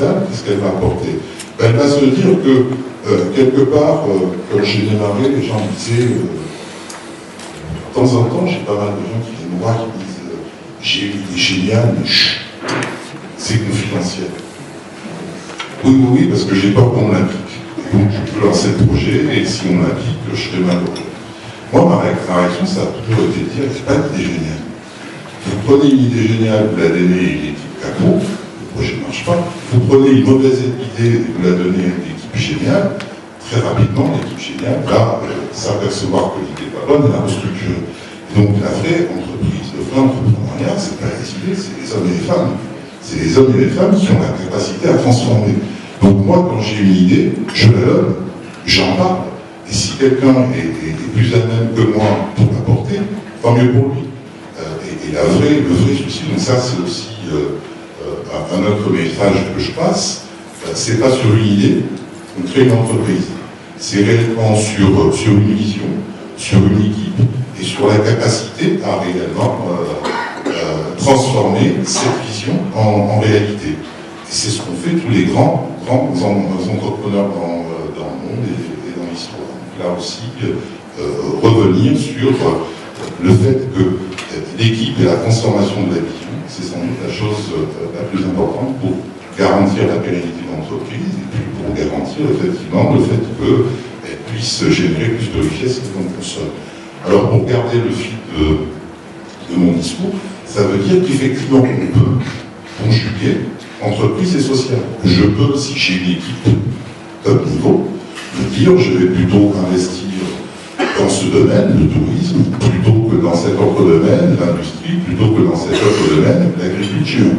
capital, qu'est-ce qu'elle va apporter? Ben, elle va se dire que, quelque part, quand j'ai démarré, les gens me disaient, de temps en temps, j'ai pas mal de gens qui viennent me voir, qui me disent, j'ai une idée géniale, mais chut, c'est confidentiel. Oui, oui, oui, parce que j'ai peur qu'on me l'applique. Donc je peux lancer le projet, et si on l'applique, je serai malheureux. Moi, ma réaction, ça a toujours été de dire, c'est pas une idée géniale. Vous prenez une idée géniale, vous la donnez à une équipe capot, le projet ne marche pas. Vous prenez une mauvaise idée, vous la donnez à une équipe géniale, très rapidement, l'équipe géniale va s'apercevoir que l'idée n'est pas bonne et la restructurer. Donc la vraie entreprise, le vrai entrepreneuriat, c'est pas les idées, c'est les hommes et les femmes. C'est les hommes et les femmes qui ont la capacité à transformer. Donc moi, quand j'ai une idée, je la donne, j'en parle. Et si quelqu'un est plus à même que moi pour l'apporter, tant mieux pour lui. Et le vrai souci, donc ça c'est aussi un autre message que je passe, c'est pas sur une idée, on crée une entreprise. C'est réellement sur une vision, sur une équipe et sur la capacité à réellement transformer cette vision en réalité. Et c'est ce qu'ont fait tous les grands entrepreneurs dans le monde et dans l'histoire. Donc là aussi, revenir sur le fait que l'équipe et la transformation de la vision, c'est sans doute la chose la plus importante pour garantir la pérennité de l'entreprise et puis pour garantir effectivement le fait qu'elle puisse générer plus de richesse que l'on consomme. Alors pour garder le fil de mon discours, ça veut dire qu'effectivement on peut conjuguer entreprise et sociale. Je peux, si j'ai une équipe top niveau, me dire je vais plutôt investir dans ce domaine, le tourisme, plutôt que dans cet autre domaine, l'industrie, plutôt que dans cet autre domaine, l'agriculture.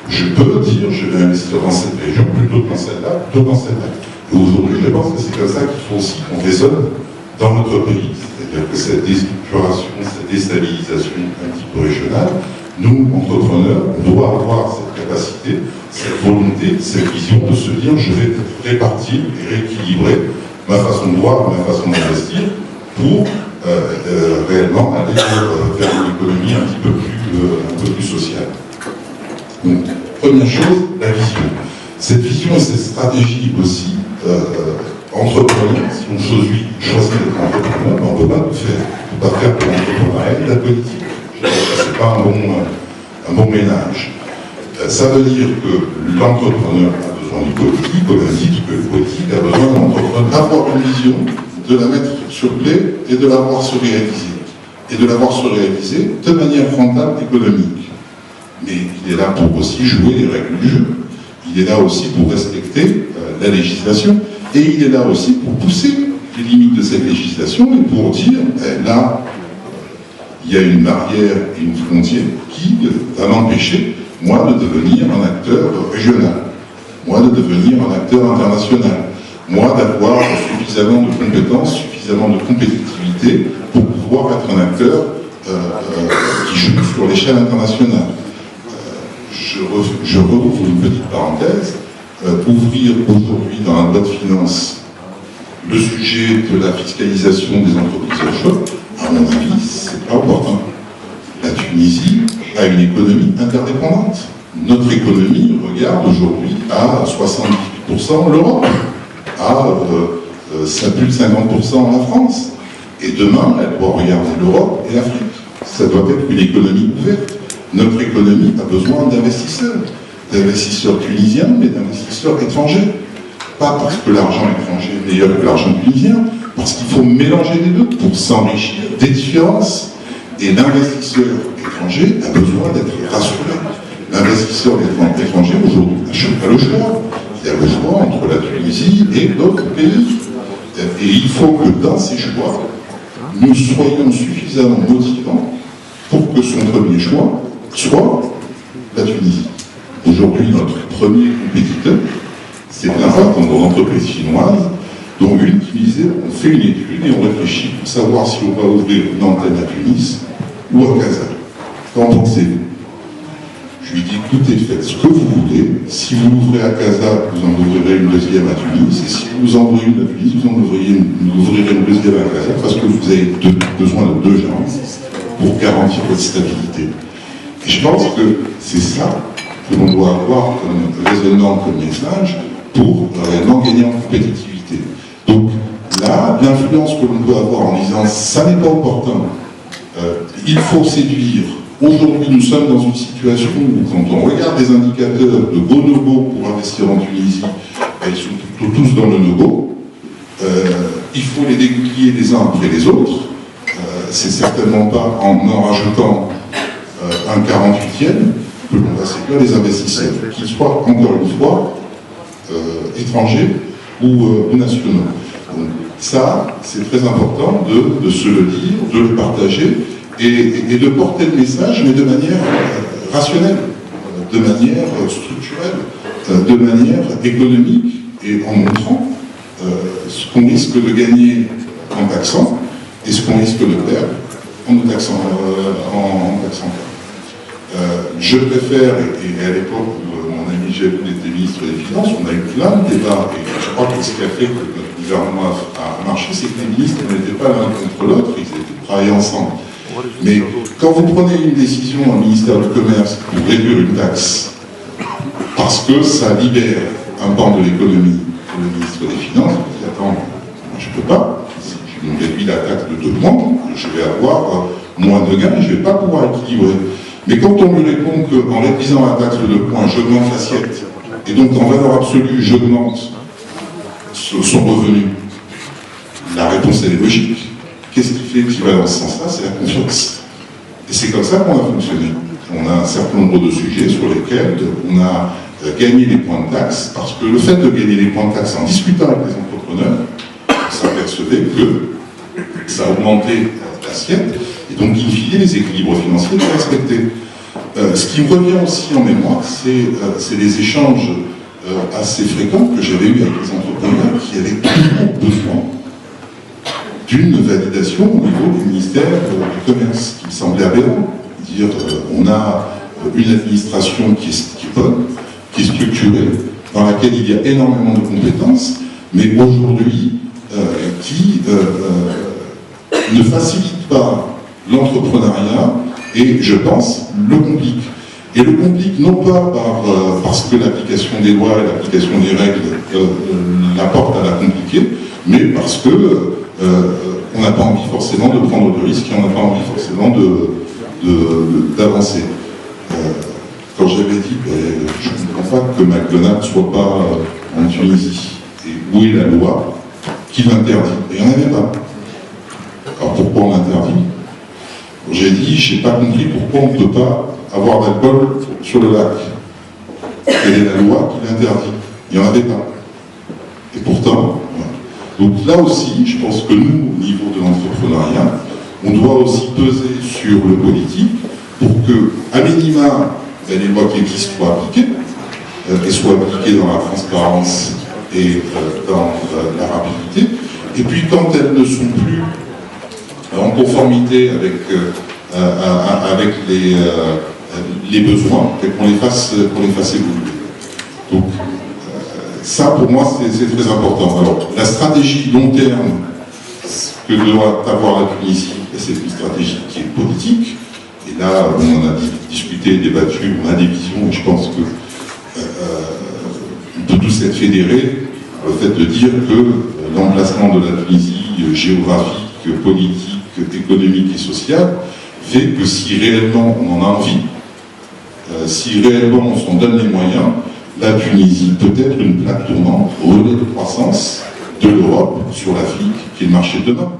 Je peux dire, je vais investir dans cette région, plutôt que dans celle-là, plutôt que dans celle-là. Et aujourd'hui, je pense que c'est comme ça qu'il faut aussi qu'on raisonne dans notre pays. C'est-à-dire que cette déstructuration, cette déstabilisation un petit peu régionale, nous, entrepreneurs, on doit avoir cette capacité, cette volonté, cette vision de se dire, je vais répartir et rééquilibrer ma façon de voir, ma façon d'investir, pour réellement aller vers une économie un peu plus sociale. Donc, première chose, la vision. Cette vision et cette stratégie aussi, entrepreneur, si on choisit d'être entrepreneur, on ne peut pas tout faire. On ne peut pas faire de l'entrepreneuriat et de la politique. Ce n'est pas un bon ménage. Ça veut dire que l'entrepreneur a besoin du politique, au même titre que le politique a besoin de l'entrepreneur d'avoir une vision, de la mettre sur pied et de la voir se réaliser. Et de la voir se réaliser de manière rentable économique. Mais il est là pour aussi jouer les règles du jeu. Il est là aussi pour respecter la législation. Et il est là aussi pour pousser les limites de cette législation et pour dire, là, il y a une barrière et une frontière qui va m'empêcher, moi, de devenir un acteur régional, moi, de devenir un acteur international, moi, d'avoir suffisamment de compétences, suffisamment de compétitivité pour pouvoir être un acteur qui joue sur l'échelle internationale. Je rouvre une petite parenthèse. Ouvrir aujourd'hui dans la loi de finances le sujet de la fiscalisation des entreprises offshore, à mon avis, c'est pas opportun. La Tunisie a une économie interdépendante. Notre économie regarde aujourd'hui à 78% l'Europe, à plus de 50% la France. Et demain, elle doit regarder l'Europe et l'Afrique. Ça doit être une économie ouverte. Notre économie a besoin d'investisseurs tunisiens, mais d'investisseurs étrangers. Pas parce que l'argent étranger est meilleur que l'argent tunisien, parce qu'il faut mélanger les deux pour s'enrichir des différences. Et l'investisseur étranger a besoin d'être rassuré. L'investisseur étranger, aujourd'hui, n'a pas le choix. Il y a le choix entre la Tunisie et d'autres pays. Et il faut que dans ces choix, nous soyons suffisamment motivants pour que son premier choix soit la Tunisie. Aujourd'hui, notre premier compétiteur, c'est l'impact dans nos entreprises chinoises, dont une qui disait, on fait une étude et on réfléchit pour savoir si on va ouvrir une antenne à Tunis ou à Casa. Qu'en pensez-vous? Je lui dis, écoutez, faites ce que vous voulez. Si vous l'ouvrez à Casa, vous en ouvrirez une deuxième à Tunis. Et si vous en ouvrez une à Tunis, vous en ouvrirez une deuxième à Casa, parce que vous avez besoin de deux gens pour garantir votre stabilité. Et je pense que c'est ça que l'on doit avoir comme raisonnement, comme message, pour réellement gagner en compétitivité. Donc là, l'influence que l'on peut avoir en disant ça n'est pas opportun, il faut séduire. Aujourd'hui, nous sommes dans une situation où, quand on regarde les indicateurs de go no-go pour investir en Tunisie, ils sont plutôt tous dans le no-go. Il faut les dégoupiller les uns après les autres. C'est certainement pas en rajoutant un 48e que l'on va séduire les investisseurs, qu'ils soient, encore une fois, étrangers ou nationaux. Donc, ça, c'est très important de se le dire, de le partager et de porter le message, mais de manière rationnelle, de manière structurelle, de manière économique, et en montrant ce qu'on risque de gagner en taxant et ce qu'on risque de perdre en nous taxant. Je préfère, et à l'époque où mon ami Jeb était ministre des Finances, on a eu plein de débats, et je crois que ce qui a fait que notre gouvernement a marché, c'est que les ministres n'étaient pas l'un contre l'autre, ils étaient travaillés ensemble. Mais quand vous prenez une décision au ministère du Commerce pour réduire une taxe, parce que ça libère un pan de l'économie, le ministre des Finances, vous dites, attends, moi je ne peux pas, si je me réduis la taxe de 2 points, je vais avoir moins de gains et je ne vais pas pouvoir équilibrer. Mais quand on lui répond qu'en réduisant la taxe de 2 points, j'augmente l'assiette, et donc en valeur absolue, j'augmente son revenu, la réponse elle est logique. Qu'est-ce qui fait qu'il va dans ce sens-là? C'est la confiance. Et c'est comme ça qu'on a fonctionné. On a un certain nombre de sujets sur lesquels on a gagné les points de taxe, parce que le fait de gagner les points de taxe en discutant avec les entrepreneurs, on s'apercevait que ça augmentait l'assiette, et donc in fine les équilibres financiers étaient respectés. Ce qui me revient aussi en mémoire, c'est des échanges assez fréquents que j'avais eus avec les entrepreneurs qui avaient toujours besoin d'une validation au niveau du ministère du Commerce, qui me semblait aberrant. Dire, on a une administration qui est bonne, qui est structurée, dans laquelle il y a énormément de compétences, mais aujourd'hui qui ne facilite pas l'entrepreneuriat et, je pense, le complique. Et le complique non pas parce que l'application des lois et l'application des règles la porte à la compliquer, mais parce que on n'a pas envie forcément de prendre de risques et on n'a pas envie forcément d'avancer. Quand j'avais dit, je ne comprends pas que McDonald's ne soit pas en Tunisie, et où est la loi qui l'interdit? Et il n'y en avait pas. Alors pourquoi on l'interdit? J'ai dit, je n'ai pas compris pourquoi on ne peut pas avoir d'alcool sur le lac. Quelle est la loi qui l'interdit? Il n'y en avait pas. Et pourtant, donc là aussi, je pense que nous, au niveau de l'entrepreneuriat, on doit aussi peser sur le politique pour que, à minima, les lois qui existent soient appliquées, et soient appliquées dans la transparence et dans la rapidité. Et puis quand elles ne sont plus en conformité avec les besoins, et qu'on les fasse évoluer. Donc, ça, pour moi, c'est très important. Alors, la stratégie long terme que doit avoir la Tunisie, c'est une stratégie qui est politique. Et là, on en a discuté, débattu, on a des visions, et je pense que on peut tous être fédérés le fait de dire que l'emplacement de la Tunisie géographique, politique, économique et sociale fait que si réellement on en a envie, si réellement on s'en donne les moyens, la Tunisie peut être une plaque tournante, relais de croissance de l'Europe sur l'Afrique, qui est le marché de demain.